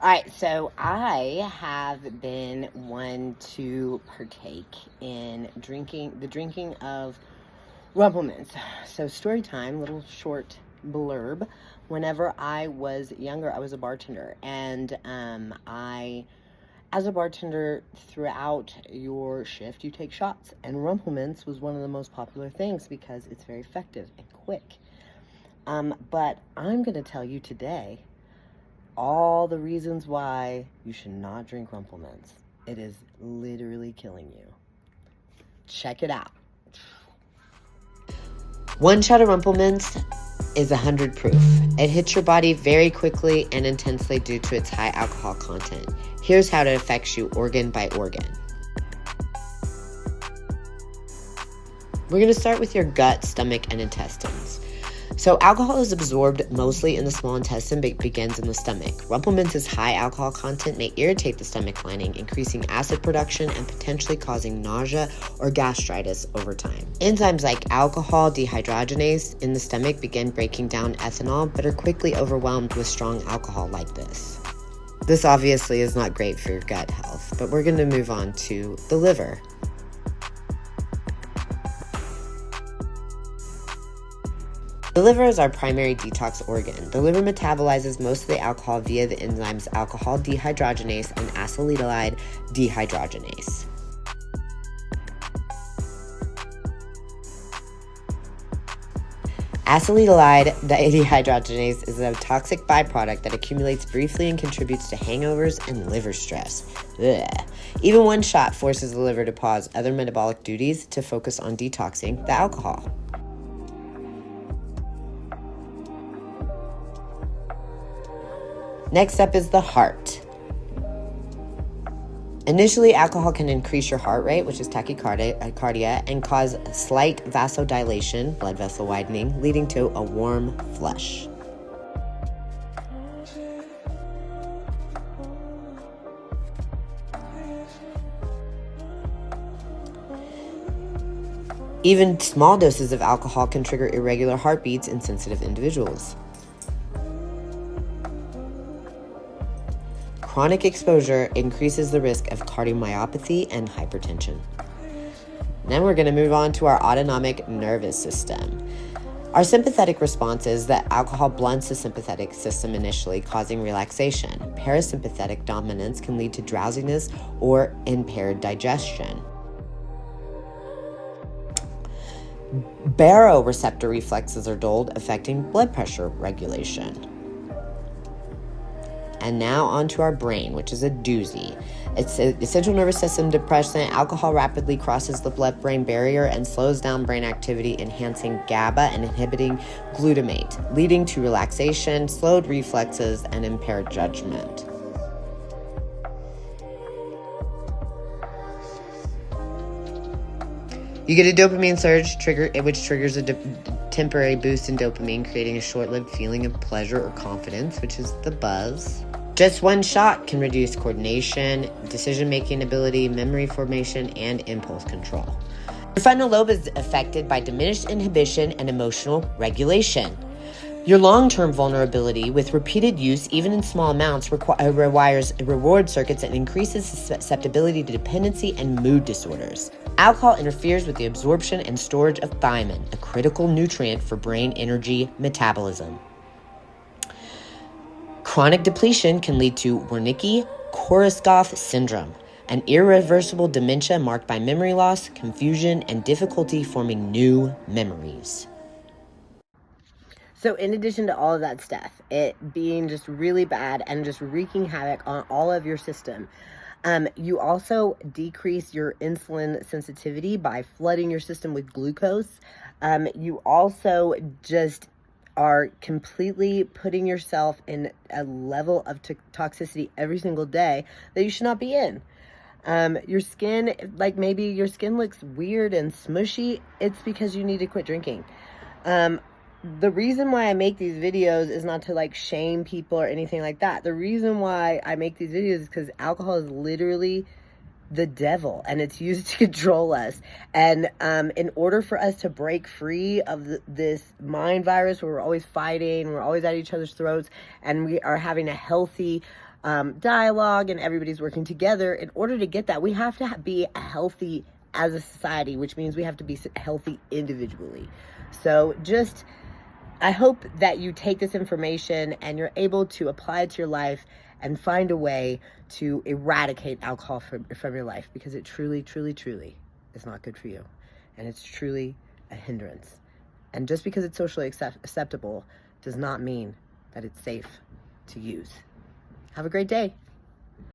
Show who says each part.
Speaker 1: All right, so I have been one to partake in the drinking of Rumpleminz. So story time, little short blurb. Whenever I was younger, I was a bartender, and as a bartender, throughout your shift, you take shots, and Rumpleminz was one of the most popular things because it's very effective and quick. But I'm going to tell you today all the reasons why you should not drink Rumpleminz. It is literally killing you. Check it out.
Speaker 2: One shot of Rumpleminz is 100 proof. It hits your body very quickly and intensely due to its high alcohol content. Here's how it affects you organ by organ. We're going to start with your gut, stomach, and intestines. So alcohol is absorbed mostly in the small intestine but begins in the stomach. Rumpleminz's high alcohol content may irritate the stomach lining, increasing acid production and potentially causing nausea or gastritis over time. Enzymes like alcohol dehydrogenase in the stomach begin breaking down ethanol but are quickly overwhelmed with strong alcohol like this. This obviously is not great for your gut health, but we're going to move on to the liver. The liver is our primary detox organ. The liver metabolizes most of the alcohol via the enzymes alcohol dehydrogenase and acetylide dehydrogenase. Acetylide dehydrogenase is a toxic byproduct that accumulates briefly and contributes to hangovers and liver stress. Ugh. Even one shot forces the liver to pause other metabolic duties to focus on detoxing the alcohol. Next up is the heart. Initially, alcohol can increase your heart rate, which is tachycardia, and cause slight vasodilation, blood vessel widening, leading to a warm flush. Even small doses of alcohol can trigger irregular heartbeats in sensitive individuals. Chronic exposure increases the risk of cardiomyopathy and hypertension. Then we're going to move on to our autonomic nervous system. Our sympathetic response is that alcohol blunts the sympathetic system initially, causing relaxation. Parasympathetic dominance can lead to drowsiness or impaired digestion. Baroreceptor reflexes are dulled, affecting blood pressure regulation. And now onto our brain, which is a doozy. It's a central nervous system depressant. Alcohol rapidly crosses the blood-brain barrier and slows down brain activity, enhancing GABA and inhibiting glutamate, leading to relaxation, slowed reflexes, and impaired judgment. You get a dopamine surge which triggers a temporary boost in dopamine, creating a short-lived feeling of pleasure or confidence, which is the buzz. Just one shot can reduce coordination, decision-making ability, memory formation, and impulse control. Your frontal lobe is affected by diminished inhibition and emotional regulation. Your long-term vulnerability with repeated use, even in small amounts, requires reward circuits and increases susceptibility to dependency and mood disorders. Alcohol interferes with the absorption and storage of thiamine, a critical nutrient for brain energy metabolism. Chronic depletion can lead to Wernicke-Korsakoff syndrome, an irreversible dementia marked by memory loss, confusion, and difficulty forming new memories.
Speaker 1: So in addition to all of that stuff, it being just really bad and just wreaking havoc on all of your system, you also decrease your insulin sensitivity by flooding your system with glucose. You also just are completely putting yourself in a level of toxicity every single day that you should not be in. Your skin, like maybe your skin looks weird and smushy, it's because you need to quit drinking. The reason why I make these videos is not to like shame people or anything like that. The reason why I make these videos is because alcohol is literally the devil, and it's used to control us. And in order for us to break free of this mind virus where we're always fighting, we're always at each other's throats, and we are having a healthy dialogue and everybody's working together. In order to get that, we have to be healthy as a society, which means we have to be healthy individually. So just, I hope that you take this information and you're able to apply it to your life and find a way to eradicate alcohol from your life, because it truly, truly, truly is not good for you. And it's truly a hindrance. And just because it's socially acceptable does not mean that it's safe to use. Have a great day.